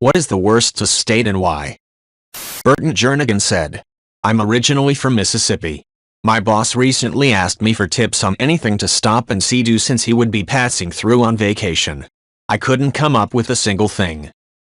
What is the worst state and why? Burton Jernigan said, I'm originally from Mississippi. My boss recently asked me for tips on anything to stop and see do since he would be passing through on vacation. I couldn't come up with a single thing.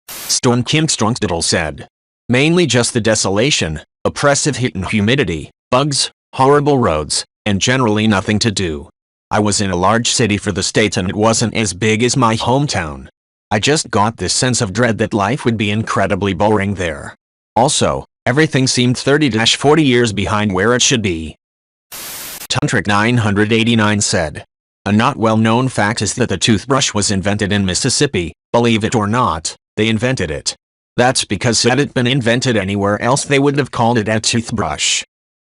Storm Kim Strongdiddle said, mainly just the desolation, oppressive heat and humidity, bugs, horrible roads, and generally nothing to do. I was in a large city for the state and it wasn't as big as my hometown. I just got this sense of dread that life would be incredibly boring there. Also, everything seemed 30-40 years behind where it should be. Tuntric 989 said, a not well-known fact is that the toothbrush was invented in Mississippi. Believe it or not, they invented it. That's because had it been invented anywhere else they would have called it a toothbrush.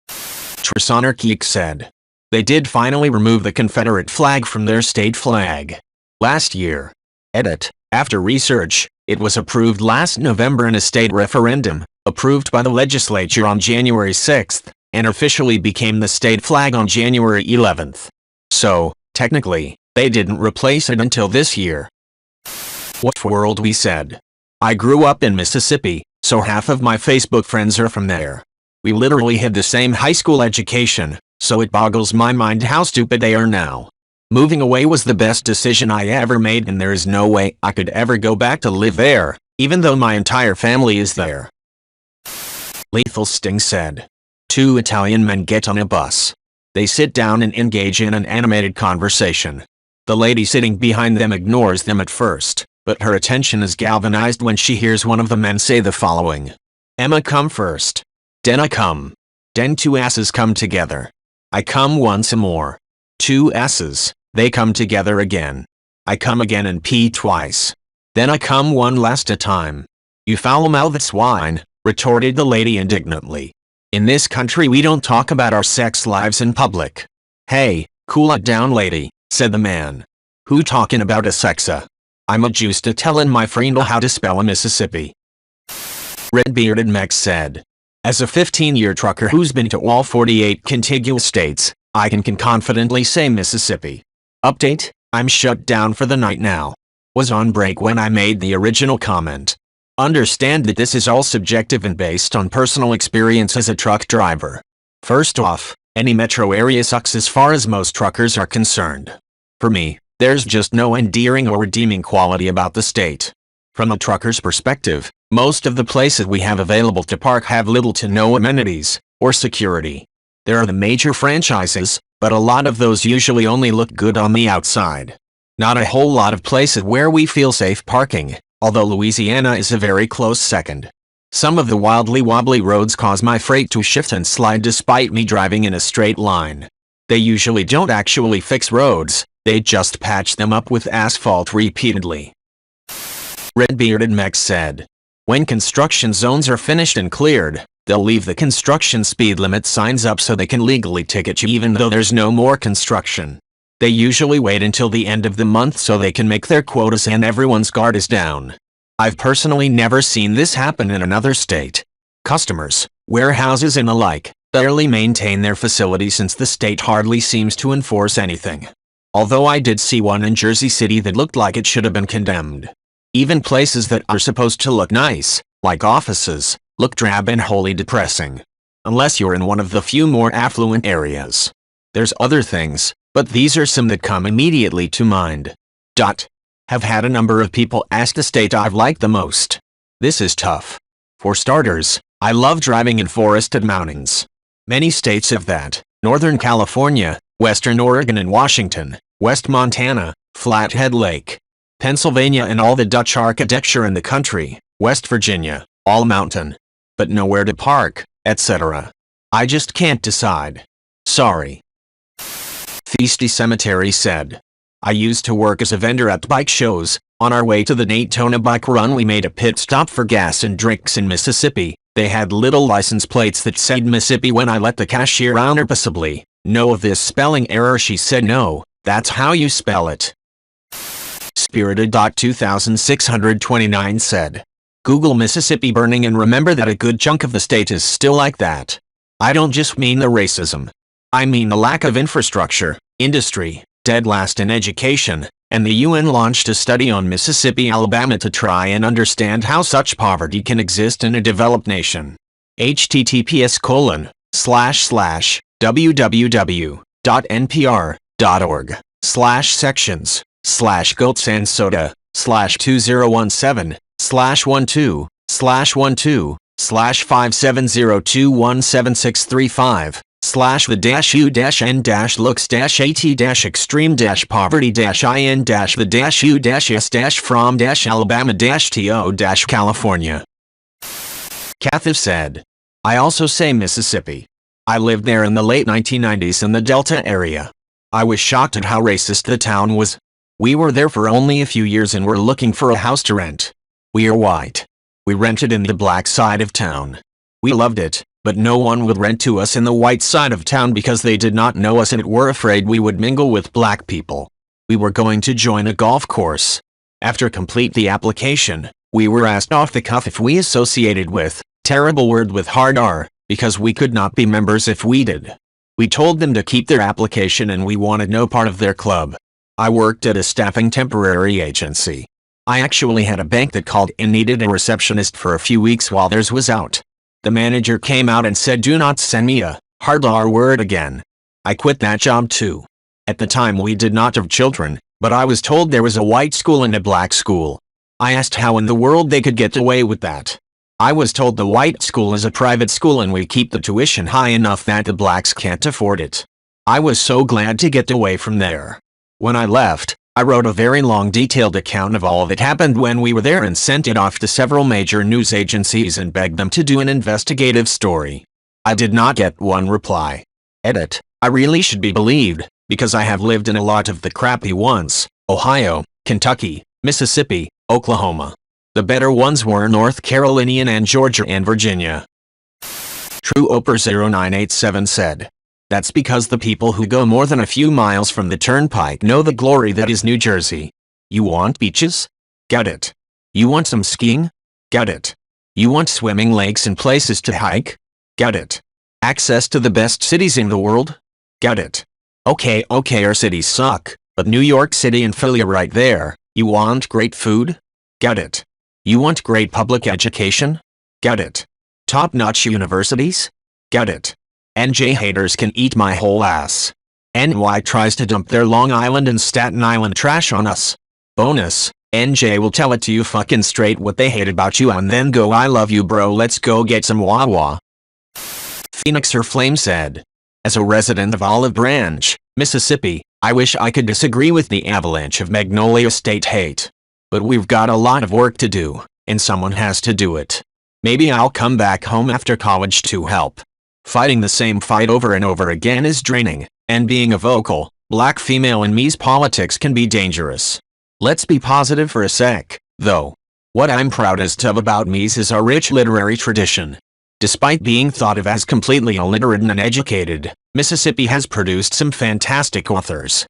Trisonar Keek said, they did finally remove the Confederate flag from their state flag. Last year. Edit, after research, it was approved last November in a state referendum, approved by the legislature on January 6th, and officially became the state flag on January 11th. So, technically, they didn't replace it until this year. What world, we said. I grew up in Mississippi, so half of my Facebook friends are from there. We literally had the same high school education, so it boggles my mind how stupid they are now. Moving away was the best decision I ever made and there is no way I could ever go back to live there, even though my entire family is there. Lethal Sting said, two Italian men get on a bus. They sit down and engage in an animated conversation. The lady sitting behind them ignores them at first, but her attention is galvanized when she hears one of the men say the following. Emma come first. Den I come. Den two asses come together. I come once more. Two asses, they come together again. I come again and pee twice. Then I come one last a time. You foul-mouthed swine, retorted the lady indignantly. In this country we don't talk about our sex lives in public. Hey, cool it down lady, said the man. Who talking about a sexa? I'm a juiced to tellin' my friend how to spell a Mississippi. Red-bearded Mex said, as a 15-year trucker who's been to all 48 contiguous states, I can confidently say Mississippi. Update, I'm shut down for the night now. Was on break when I made the original comment. Understand that this is all subjective and based on personal experience as a truck driver. First off, any metro area sucks as far as most truckers are concerned. For me, there's just no endearing or redeeming quality about the state. From a trucker's perspective, most of the places we have available to park have little to no amenities or security. There are the major franchises, but a lot of those usually only look good on the outside. Not a whole lot of places where we feel safe parking, although Louisiana is a very close second. Some of the wildly wobbly roads cause my freight to shift and slide despite me driving in a straight line. They usually don't actually fix roads, they just patch them up with asphalt repeatedly. Red-bearded Mex said, when construction zones are finished and cleared, they'll leave the construction speed limit signs up so they can legally ticket you even though there's no more construction. They usually wait until the end of the month so they can make their quotas and everyone's guard is down. I've personally never seen this happen in another state. Customers, warehouses and the like, barely maintain their facilities since the state hardly seems to enforce anything. Although I did see one in Jersey City that looked like it should have been condemned. Even places that are supposed to look nice, like offices, look drab and wholly depressing. Unless you're in one of the few more affluent areas. There's other things, but these are some that come immediately to mind. Have had a number of people ask the state I've liked the most. This is tough. For starters, I love driving in forested mountains. Many states have that. Northern California, Western Oregon and Washington, West Montana, Flathead Lake, Pennsylvania and all the Dutch architecture in the country, West Virginia, all mountain. But nowhere to park, etc. I just can't decide. Sorry. Feisty Cemetery said, I used to work as a vendor at bike shows. On our way to the Daytona bike run we made a pit stop for gas and drinks in Mississippi. They had little license plates that said Mississippi. When I let the cashier unpurposely know of this spelling error she said no, that's how you spell it. Spirited.2629 said, Google Mississippi burning and remember that a good chunk of the state is still like that. I don't just mean the racism. I mean the lack of infrastructure, industry, dead last in education, and the UN launched a study on Mississippi, Alabama to try and understand how such poverty can exist in a developed nation. https://www.npr.org/sections/u-n7/u-2/7/635/the-u-n-look-at-u-n-dash-from-alabama-to-California. Kathif said, I also say Mississippi. I lived there in the late 1990s in the Delta area. I was shocked at how racist the town was. We were there for only a few years and were looking for a house to rent. We are white. We rented in the black side of town. We loved it, but no one would rent to us in the white side of town because they did not know us and were afraid we would mingle with black people. We were going to join a golf course. After complete the application, we were asked off the cuff if we associated with, terrible word with hard R, because we could not be members if we did. We told them to keep their application and we wanted no part of their club. I worked at a staffing temporary agency. I actually had a bank that called and needed a receptionist for a few weeks while theirs was out. The manager came out and said, do not send me a hard R word again. I quit that job too. At the time we did not have children, but I was told there was a white school and a black school. I asked how in the world they could get away with that. I was told the white school is a private school and we keep the tuition high enough that the blacks can't afford it. I was so glad to get away from there. When I left, I wrote a very long detailed account of all that happened when we were there and sent it off to several major news agencies and begged them to do an investigative story. I did not get one reply. Edit. I really should be believed, because I have lived in a lot of the crappy ones: Ohio, Kentucky, Mississippi, Oklahoma. The better ones were North Carolina and Georgia and Virginia. True Oprah 0987 said, that's because the people who go more than a few miles from the turnpike know the glory that is New Jersey. You want beaches? Get it. You want some skiing? Get it. You want swimming lakes and places to hike? Get it. Access to the best cities in the world? Get it. Okay, our cities suck, but New York City and Philly are right there. You want great food? Get it. You want great public education? Get it. Top-notch universities? Get it. NJ haters can eat my whole ass. NY tries to dump their Long Island and Staten Island trash on us. Bonus, NJ will tell it to you fucking straight what they hate about you and then go, I love you bro, let's go get some Wawa. Phoenixer Flame said, as a resident of Olive Branch, Mississippi, I wish I could disagree with the avalanche of Magnolia State hate. But we've got a lot of work to do, and someone has to do it. Maybe I'll come back home after college to help. Fighting the same fight over and over again is draining, and being a vocal, black female in Mies politics can be dangerous. Let's be positive for a sec, though. What I'm proudest of about Mies is our rich literary tradition. Despite being thought of as completely illiterate and uneducated, Mississippi has produced some fantastic authors.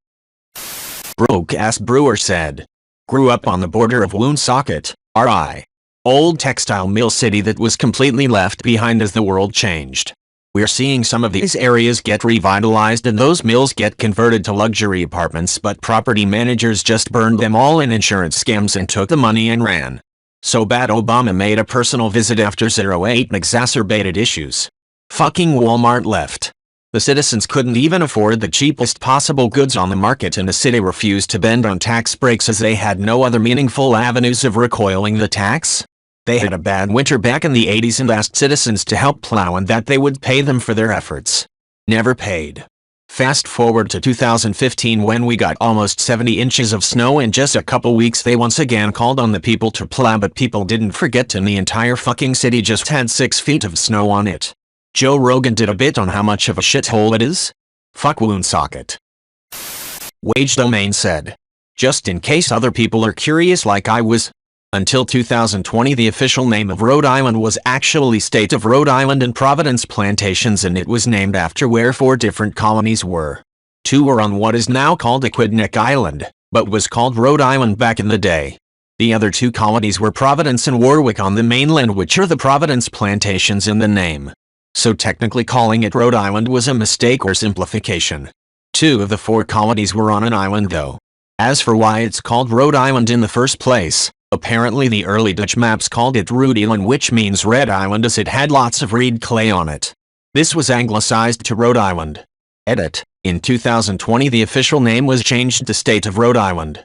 Broke-ass Brewer said, grew up on the border of Woonsocket, RI. Old textile mill city that was completely left behind as the world changed. We're seeing some of these areas get revitalized and those mills get converted to luxury apartments, but property managers just burned them all in insurance scams and took the money and ran. So bad Obama made a personal visit after 08 and exacerbated issues. Fucking Walmart left. The citizens couldn't even afford the cheapest possible goods on the market and the city refused to bend on tax breaks as they had no other meaningful avenues of recoiling the tax. They had a bad winter back in the 80s and asked citizens to help plow and that they would pay them for their efforts. Never paid. Fast forward to 2015 when we got almost 70 inches of snow in just a couple weeks. They once again called on the people to plow, but people didn't forget and the entire fucking city just had 6 feet of snow on it. Joe Rogan did a bit on how much of a shithole it is. Fuck Woonsocket. Wage Domain said, just in case other people are curious like I was, until 2020 the official name of Rhode Island was actually State of Rhode Island and Providence Plantations, and it was named after where 4 different colonies were. 2 were on what is now called Aquidneck Island, but was called Rhode Island back in the day. The other 2 colonies were Providence and Warwick on the mainland, which are the Providence Plantations in the name. So technically calling it Rhode Island was a mistake or simplification. 2 of the 4 colonies were on an island though. As for why it's called Rhode Island in the first place, apparently the early Dutch maps called it Rhode-Island, which means Red Island, as it had lots of reed clay on it. This was anglicized to Rhode Island. Edit. In 2020 the official name was changed to State of Rhode Island.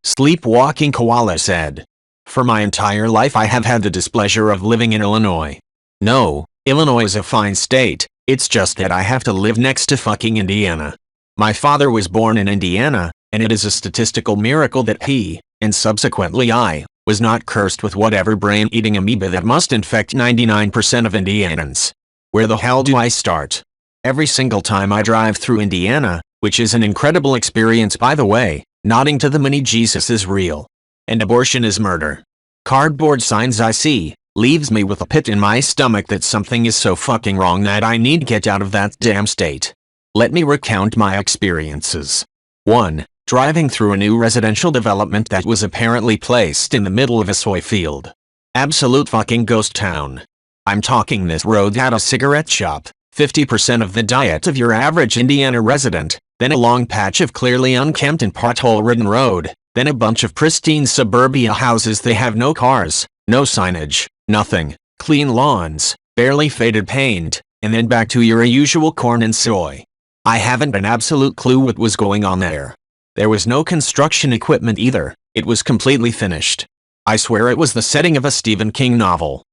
Sleepwalking Koala said, "For my entire life I have had the displeasure of living in Illinois. No, Illinois is a fine state, it's just that I have to live next to fucking Indiana. My father was born in Indiana, and it is a statistical miracle that he, and subsequently I, was not cursed with whatever brain-eating amoeba that must infect 99% of Indianans. Where the hell do I start? Every single time I drive through Indiana, which is an incredible experience by the way, nodding to the mini Jesus is real. And abortion is murder. Cardboard signs I see, leaves me with a pit in my stomach that something is so fucking wrong that I need to get out of that damn state. Let me recount my experiences. 1. Driving through a new residential development that was apparently placed in the middle of a soy field. Absolute fucking ghost town. I'm talking this road had a cigarette shop, 50% of the diet of your average Indiana resident, then a long patch of clearly unkempt and pothole-ridden road, then a bunch of pristine suburbia houses. They have no cars, no signage, nothing, clean lawns, barely faded paint, and then back to your usual corn and soy. I haven't an absolute clue what was going on there. There was no construction equipment either, it was completely finished. I swear it was the setting of a Stephen King novel.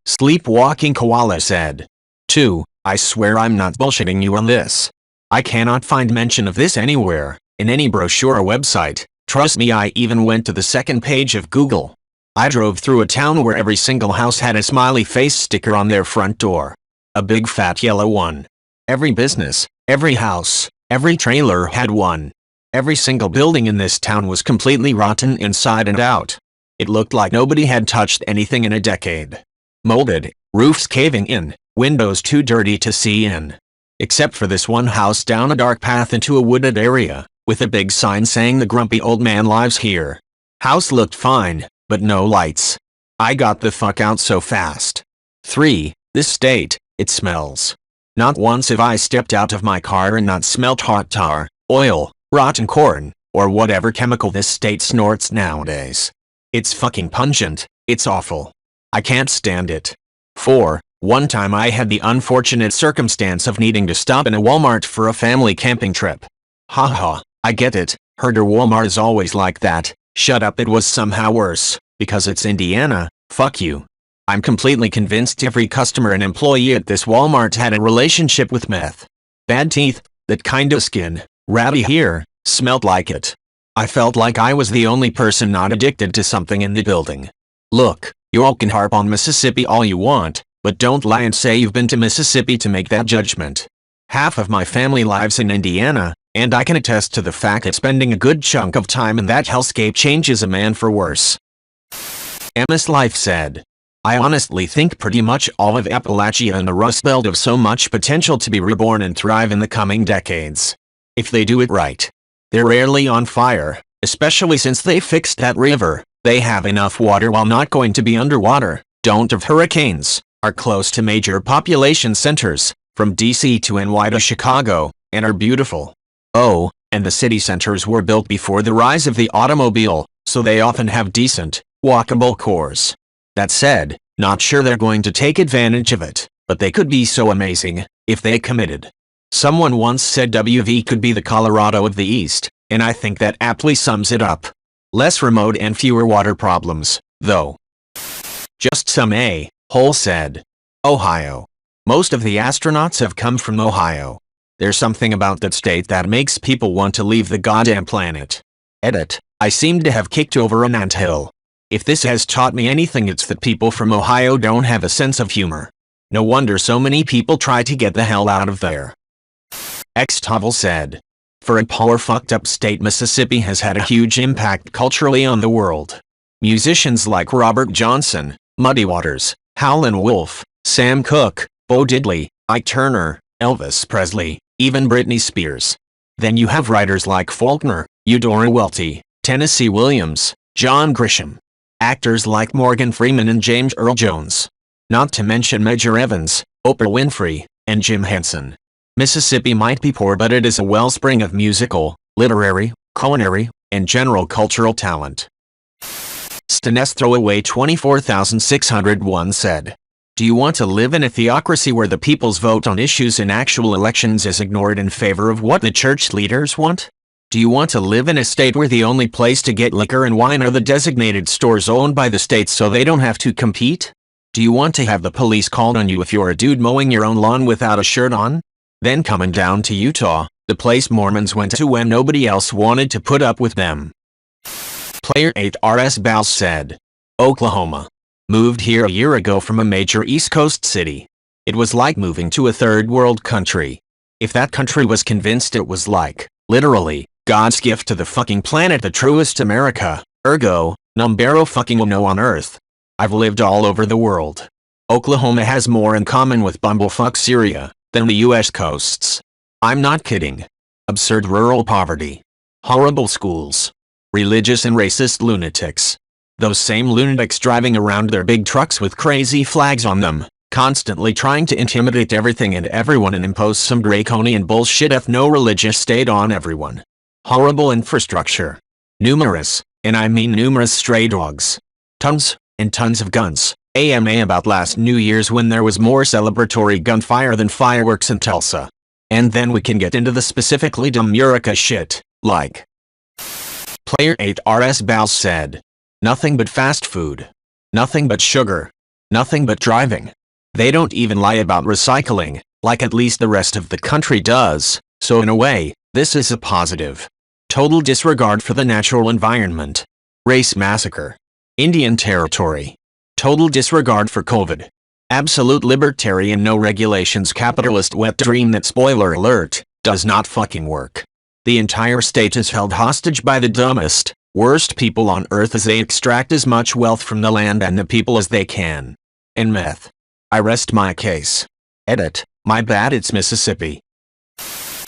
Sleepwalking Koala said. 2. I swear I'm not bullshitting you on this. I cannot find mention of this anywhere, in any brochure or website. Trust me, I even went to the second page of Google. I drove through a town where every single house had a smiley face sticker on their front door. A big fat yellow one. Every business, every house, every trailer had one. Every single building in this town was completely rotten inside and out. It looked like nobody had touched anything in a decade. Molded, roofs caving in, windows too dirty to see in. Except for this one house down a dark path into a wooded area, with a big sign saying the grumpy old man lives here. House looked fine, but no lights. I got the fuck out so fast. 3. This state, it smells. Not once have I stepped out of my car and not smelt hot tar, oil, rotten corn, or whatever chemical this state snorts nowadays. It's fucking pungent, it's awful. I can't stand it. 4. One time I had the unfortunate circumstance of needing to stop in a Walmart for a family camping trip. Haha, I get it, herder Walmart is always like that. Shut up, it was somehow worse, because it's Indiana, fuck you. I'm completely convinced every customer and employee at this Walmart had a relationship with meth. Bad teeth, that kind of skin, ratty hair, smelled like it. I felt like I was the only person not addicted to something in the building. Look, you all can harp on Mississippi all you want, but don't lie and say you've been to Mississippi to make that judgment. Half of my family lives in Indiana, and I can attest to the fact that spending a good chunk of time in that hellscape changes a man for worse. MS Life said. I honestly think pretty much all of Appalachia and the Rust Belt have so much potential to be reborn and thrive in the coming decades. If they do it right. They're rarely on fire, especially since they fixed that river. They have enough water while not going to be underwater, don't have hurricanes, are close to major population centers, from DC to NY to Chicago, and are beautiful. Oh, and the city centers were built before the rise of the automobile, so they often have decent, walkable cores. That said, not sure they're going to take advantage of it, but they could be so amazing, if they committed. Someone once said WV could be the Colorado of the East, and I think that aptly sums it up. Less remote and fewer water problems, though. Just some a-hole said. Ohio. Most of the astronauts have come from Ohio. There's something about that state that makes people want to leave the goddamn planet. Edit. I seem to have kicked over an anthill. If this has taught me anything, it's that people from Ohio don't have a sense of humor. No wonder so many people try to get the hell out of there. Xtovel said. For a poor fucked up state, Mississippi has had a huge impact culturally on the world. Musicians like Robert Johnson, Muddy Waters, Howlin' Wolf, Sam Cooke, Bo Diddley, Ike Turner, Elvis Presley, even Britney Spears. Then you have writers like Faulkner, Eudora Welty, Tennessee Williams, John Grisham. Actors like Morgan Freeman and James Earl Jones. Not to mention Major Evans, Oprah Winfrey, and Jim Henson. Mississippi might be poor, but it is a wellspring of musical, literary, culinary, and general cultural talent. Stanes Throwaway 24601 said, "Do you want to live in a theocracy where the people's vote on issues in actual elections is ignored in favor of what the church leaders want? Do you want to live in a state where the only place to get liquor and wine are the designated stores owned by the state so they don't have to compete? Do you want to have the police called on you if you're a dude mowing your own lawn without a shirt on? Then coming down to Utah, the place Mormons went to when nobody else wanted to put up with them." Player 8RS Bals said, "Oklahoma. Moved here a year ago from a major East Coast city. It was like moving to a third world country. If that country was convinced it was like, literally, God's gift to the fucking planet, the truest America, ergo, numbero fucking uno on earth. I've lived all over the world. Oklahoma has more in common with bumblefuck Syria than the US coasts. I'm not kidding. Absurd rural poverty. Horrible schools. Religious and racist lunatics. Those same lunatics driving around their big trucks with crazy flags on them, constantly trying to intimidate everything and everyone and impose some draconian bullshit ethno-religious state on everyone. Horrible infrastructure. Numerous, and I mean numerous stray dogs. Tons, and tons of guns. AMA about last New Year's when there was more celebratory gunfire than fireworks in Tulsa. And then we can get into the specifically dumb Eureka shit, like." Player 8RS Bals said, "Nothing but fast food. Nothing but sugar. Nothing but driving. They don't even lie about recycling, like at least the rest of the country does, so in a way, this is a positive. Total disregard for the natural environment. Race massacre. Indian territory. Total disregard for COVID. Absolute libertarian no regulations capitalist wet dream that, spoiler alert, does not fucking work. The entire state is held hostage by the dumbest, worst people on earth as they extract as much wealth from the land and the people as they can. And meth. I rest my case. Edit, my bad, it's Mississippi."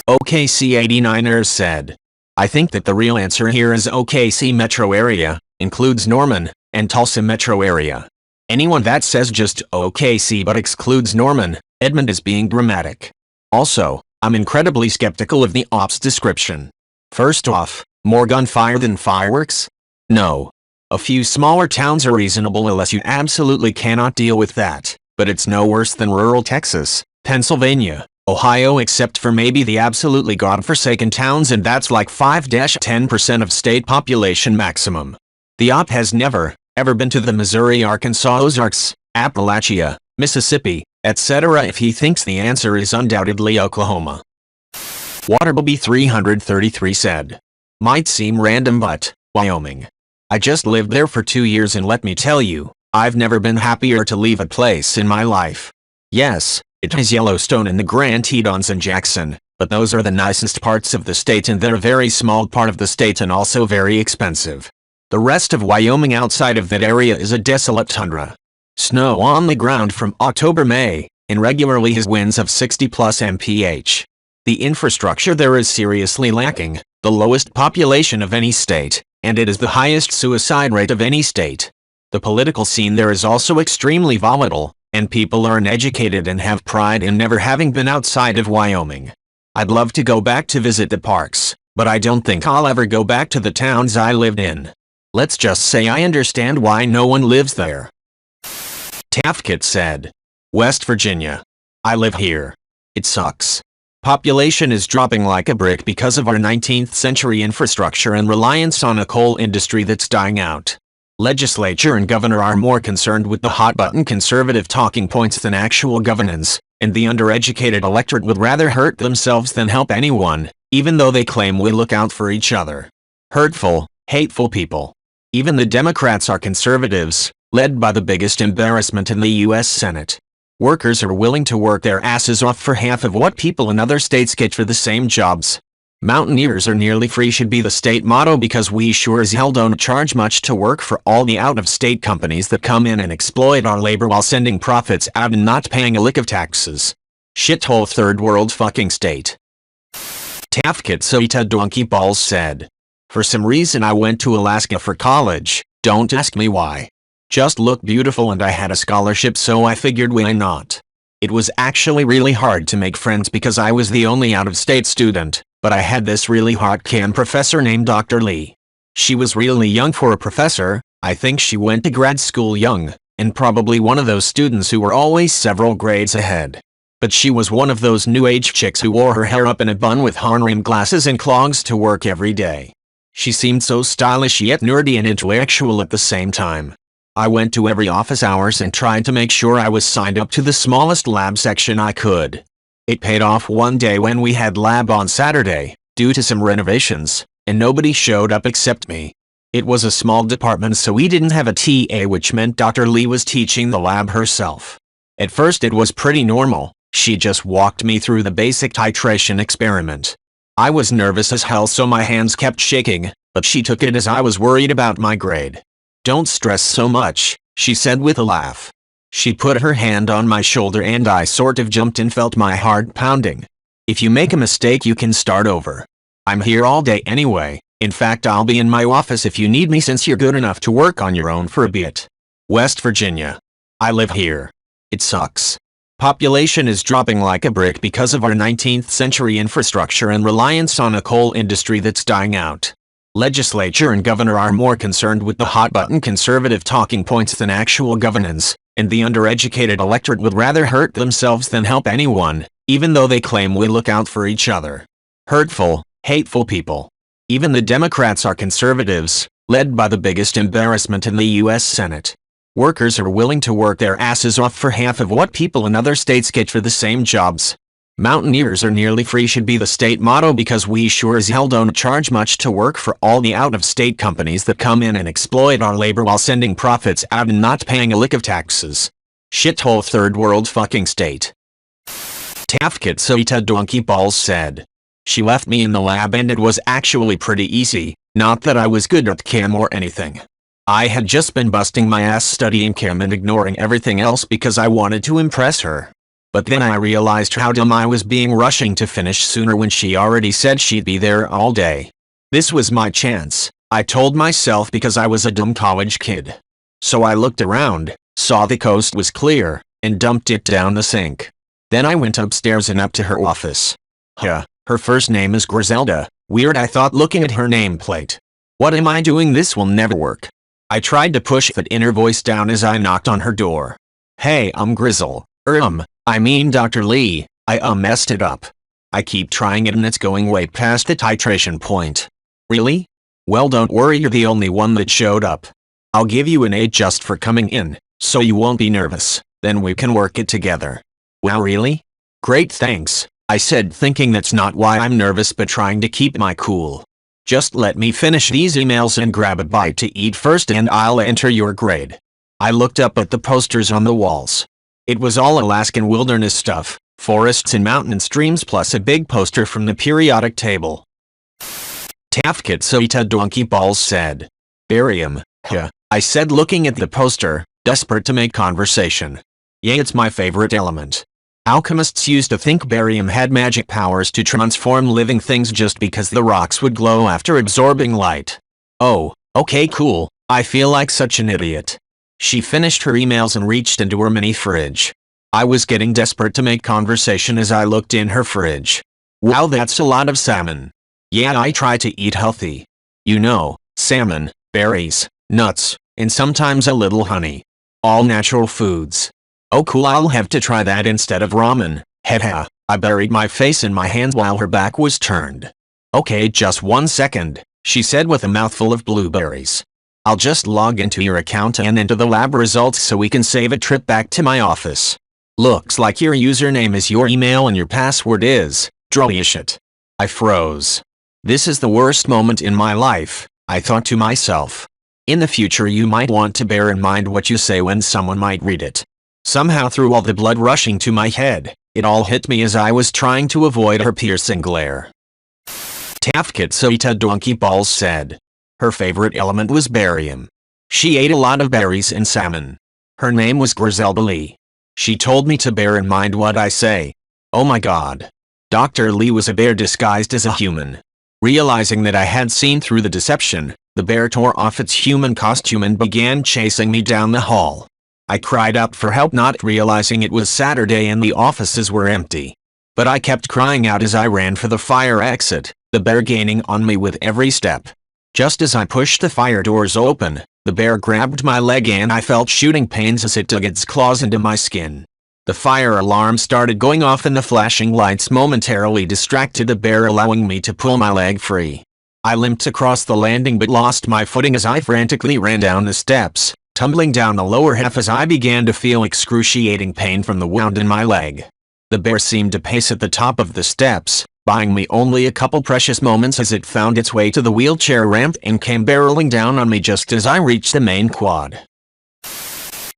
OKC89ers said, "I think that the real answer here is OKC metro area, includes Norman, and Tulsa metro area. Anyone that says just OKC but excludes Norman, Edmond is being dramatic. Also, I'm incredibly skeptical of the ops description. First off, more gunfire than fireworks? No. A few smaller towns are reasonable unless you absolutely cannot deal with that, but it's no worse than rural Texas, Pennsylvania, Ohio except for maybe the absolutely godforsaken towns, and that's like 5-10% of state population maximum. The op has never, ever been to the Missouri, Arkansas, Ozarks, Appalachia, Mississippi, etc. if he thinks the answer is undoubtedly Oklahoma." Waterbobby 333 said, "Might seem random but, Wyoming. I just lived there for 2 years and let me tell you, I've never been happier to leave a place in my life. Yes, it has Yellowstone and the Grand Tetons and Jackson, but those are the nicest parts of the state and they're a very small part of the state and also very expensive. The rest of Wyoming outside of that area is a desolate tundra. Snow on the ground from October-May, and regularly has winds of 60+ mph. The infrastructure there is seriously lacking, the lowest population of any state, and it is the highest suicide rate of any state. The political scene there is also extremely volatile, and people are uneducated and have pride in never having been outside of Wyoming. I'd love to go back to visit the parks, but I don't think I'll ever go back to the towns I lived in. Let's just say I understand why no one lives there." Tafkit said, "West Virginia. I live here. It sucks. Population is dropping like a brick because of our 19th century infrastructure and reliance on a coal industry that's dying out. Legislature and governor are more concerned with the hot-button conservative talking points than actual governance, and the undereducated electorate would rather hurt themselves than help anyone, even though they claim we look out for each other. Hurtful, hateful people. Even the Democrats are conservatives, led by the biggest embarrassment in the U.S. Senate. Workers are willing to work their asses off for half of what people in other states get for the same jobs. Mountaineers are nearly free should be the state motto because we sure as hell don't charge much to work for all the out-of-state companies that come in and exploit our labor while sending profits out and not paying a lick of taxes. Shithole third world fucking state." Tafkit Soita Donkey Balls said, "For some reason I went to Alaska for college, don't ask me why. Just looked beautiful and I had a scholarship so I figured why not. It was actually really hard to make friends because I was the only out-of-state student, But I had this really hot chem professor named Dr. Lee. She was really young for a professor. I think she went to grad school young, and probably one of those students who were always several grades ahead. But she was one of those new age chicks who wore her hair up in a bun with horn-rimmed glasses and clogs to work every day. She seemed so stylish yet nerdy and intellectual at the same time. I went to every office hours and tried to make sure I was signed up to the smallest lab section I could. It paid off one day when we had lab on Saturday, due to some renovations, and nobody showed up except me. It was a small department, so we didn't have a TA, which meant Dr. Lee was teaching the lab herself. At first it was pretty normal. She just walked me through the basic titration experiment. I was nervous as hell, so my hands kept shaking, but she took it as I was worried about my grade. "Don't stress so much," she said with a laugh. She put her hand on my shoulder and I sort of jumped and felt my heart pounding. "If you make a mistake you can start over. I'm here all day anyway. In fact, I'll be in my office if you need me, since you're good enough to work on your own for a bit. West Virginia. I live here. It sucks. Population is dropping like a brick because of our 19th century infrastructure and reliance on a coal industry that's dying out. Legislature and governor are more concerned with the hot-button conservative talking points than actual governance, and the undereducated electorate would rather hurt themselves than help anyone, even though they claim we look out for each other. Hurtful, hateful people. Even the Democrats are conservatives, led by the biggest embarrassment in the U.S. Senate. Workers are willing to work their asses off for half of what people in other states get for the same jobs. Mountaineers are nearly free should be the state motto, because we sure as hell don't charge much to work for all the out-of-state companies that come in and exploit our labor while sending profits out and not paying a lick of taxes. Shithole third world fucking state. Tafkitsita Donkey Balls said. She left me in the lab and it was actually pretty easy, not that I was good at chem or anything. I had just been busting my ass studying chem and ignoring everything else because I wanted to impress her. But then I realized how dumb I was being, rushing to finish sooner when she already said she'd be there all day. This was my chance, I told myself, because I was a dumb college kid. So I looked around, saw the coast was clear, and dumped it down the sink. Then I went upstairs and up to her office. Huh, her first name is Griselda. Weird, I thought, looking at her nameplate. What am I doing? This will never work. I tried to push that inner voice down as I knocked on her door. Hey, I'm Grizzle. I mean Dr. Lee. I messed it up. I keep trying it and it's going way past the titration point. Really? Well, don't worry, you're the only one that showed up. I'll give you an A just for coming in, so you won't be nervous. Then we can work it together. Wow, really? Great, thanks, I said, thinking that's not why I'm nervous but trying to keep my cool. Just let me finish these emails and grab a bite to eat first and I'll enter your grade. I looked up at the posters on the walls. It was all Alaskan wilderness stuff, forests and mountain streams, plus a big poster from the periodic table. Tafkitsita Donkey Balls said. Barium, huh, I said, looking at the poster, desperate to make conversation. Yeah, it's my favorite element. Alchemists used to think barium had magic powers to transform living things just because the rocks would glow after absorbing light. Oh, okay, cool. I feel like such an idiot. She finished her emails and reached into her mini fridge. I was getting desperate to make conversation as I looked in her fridge. Wow, that's a lot of salmon. Yeah, I try to eat healthy. You know, salmon, berries, nuts, and sometimes a little honey. All natural foods. Oh cool, I'll have to try that instead of ramen. Haha, I buried my face in my hands while her back was turned. Okay, just 1 second, she said with a mouthful of blueberries. I'll just log into your account and enter the lab results so we can save a trip back to my office. Looks like your username is your email and your password is Drollyshit. I froze. This is the worst moment in my life, I thought to myself. In the future you might want to bear in mind what you say when someone might read it. Somehow, through all the blood rushing to my head, it all hit me as I was trying to avoid her piercing glare. Tafkitsita Donkey Balls said. Her favorite element was barium. She ate a lot of berries and salmon. Her name was Griselda Lee. She told me to bear in mind what I say. Oh my god. Dr. Lee was a bear disguised as a human. Realizing that I had seen through the deception, the bear tore off its human costume and began chasing me down the hall. I cried out for help, not realizing it was Saturday and the offices were empty. But I kept crying out as I ran for the fire exit, the bear gaining on me with every step. Just as I pushed the fire doors open, the bear grabbed my leg and I felt shooting pains as it dug its claws into my skin. The fire alarm started going off and the flashing lights momentarily distracted the bear, allowing me to pull my leg free. I limped across the landing but lost my footing as I frantically ran down the steps, tumbling down the lower half as I began to feel excruciating pain from the wound in my leg. The bear seemed to pace at the top of the steps, buying me only a couple precious moments as it found its way to the wheelchair ramp and came barreling down on me just as I reached the main quad.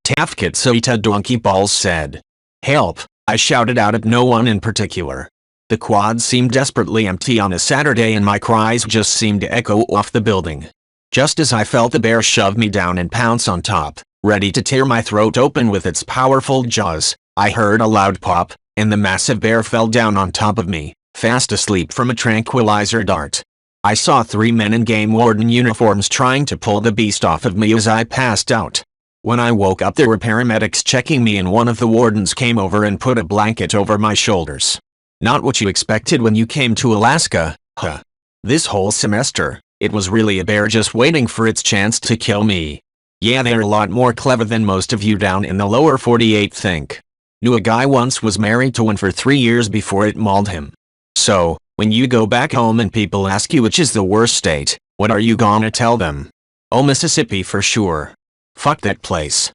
Tafkitsuita Donkey Balls said. "Help," I shouted out at no one in particular. The quad seemed desperately empty on a Saturday and my cries just seemed to echo off the building. Just as I felt the bear shove me down and pounce on top, ready to tear my throat open with its powerful jaws, I heard a loud pop, and the massive bear fell down on top of me, fast asleep from a tranquilizer dart. I saw 3 men in game warden uniforms trying to pull the beast off of me as I passed out. When I woke up there were paramedics checking me and one of the wardens came over and put a blanket over my shoulders. Not what you expected when you came to Alaska, huh? This whole semester, it was really a bear just waiting for its chance to kill me. Yeah, they're a lot more clever than most of you down in the lower 48 think. Knew a guy once was married to one for 3 years before it mauled him. So, when you go back home and people ask you which is the worst state, what are you gonna tell them? Oh, Mississippi for sure. Fuck that place.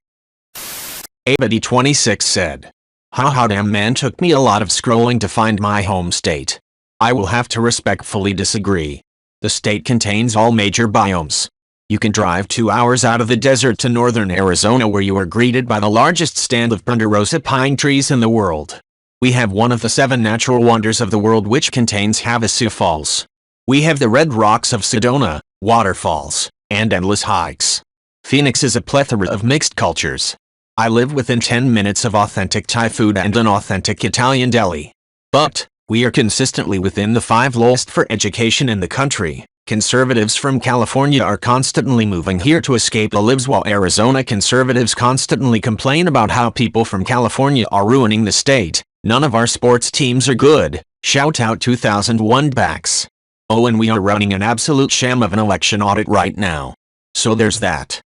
Abity26 said. Haha, damn man, took me a lot of scrolling to find my home state. I will have to respectfully disagree. The state contains all major biomes. You can drive 2 hours out of the desert to northern Arizona where you are greeted by the largest stand of ponderosa pine trees in the world. We have one of the 7 natural wonders of the world which contains Havasu Falls. We have the red rocks of Sedona, waterfalls, and endless hikes. Phoenix is a plethora of mixed cultures. I live within 10 minutes of authentic Thai food and an authentic Italian deli. But, we are consistently within the 5 lowest for education in the country. Conservatives from California are constantly moving here to escape the libs while Arizona conservatives constantly complain about how people from California are ruining the state. None of our sports teams are good. Shout out 2001 backs. Oh, and we are running an absolute sham of an election audit right now. So there's that.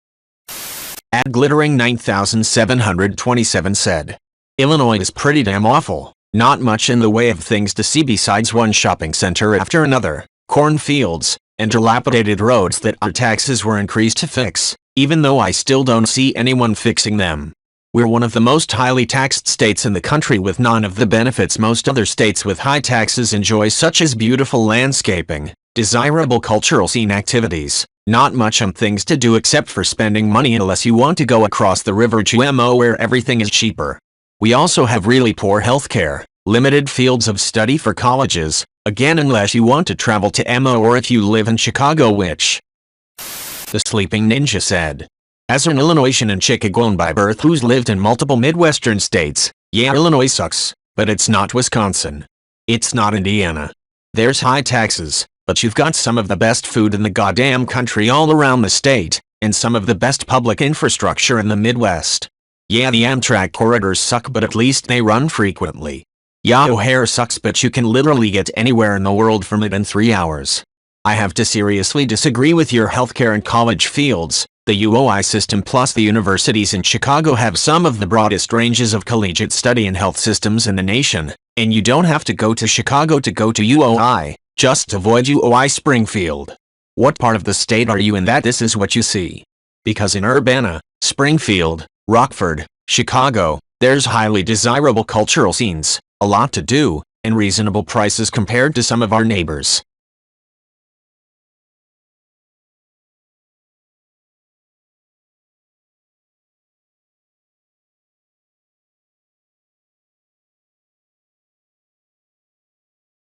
@glittering 9727 said. Illinois is pretty damn awful. Not much in the way of things to see besides one shopping center after another, cornfields, and dilapidated roads that our taxes were increased to fix, even though I still don't see anyone fixing them. We're one of the most highly taxed states in the country with none of the benefits most other states with high taxes enjoy, such as beautiful landscaping, desirable cultural scene activities, not much things to do except for spending money unless you want to go across the river to Mo where everything is cheaper. We also have really poor healthcare, limited fields of study for colleges, again unless you want to travel to Mo or if you live in Chicago, which the Sleeping Ninja said. As an Illinoisan and Chicagoan by birth who's lived in multiple Midwestern states, yeah, Illinois sucks, but it's not Wisconsin. It's not Indiana. There's high taxes, but you've got some of the best food in the goddamn country all around the state, and some of the best public infrastructure in the Midwest. Yeah, the Amtrak corridors suck, but at least they run frequently. Yeah, O'Hare sucks, but you can literally get anywhere in the world from it in 3 hours. I have to seriously disagree with your healthcare and college fields. The UOI system plus the universities in Chicago have some of the broadest ranges of collegiate study and health systems in the nation, and you don't have to go to Chicago to go to UOI, just avoid UOI Springfield. What part of the state are you in that this is what you see? Because in Urbana, Springfield, Rockford, Chicago, there's highly desirable cultural scenes, a lot to do, and reasonable prices compared to some of our neighbors.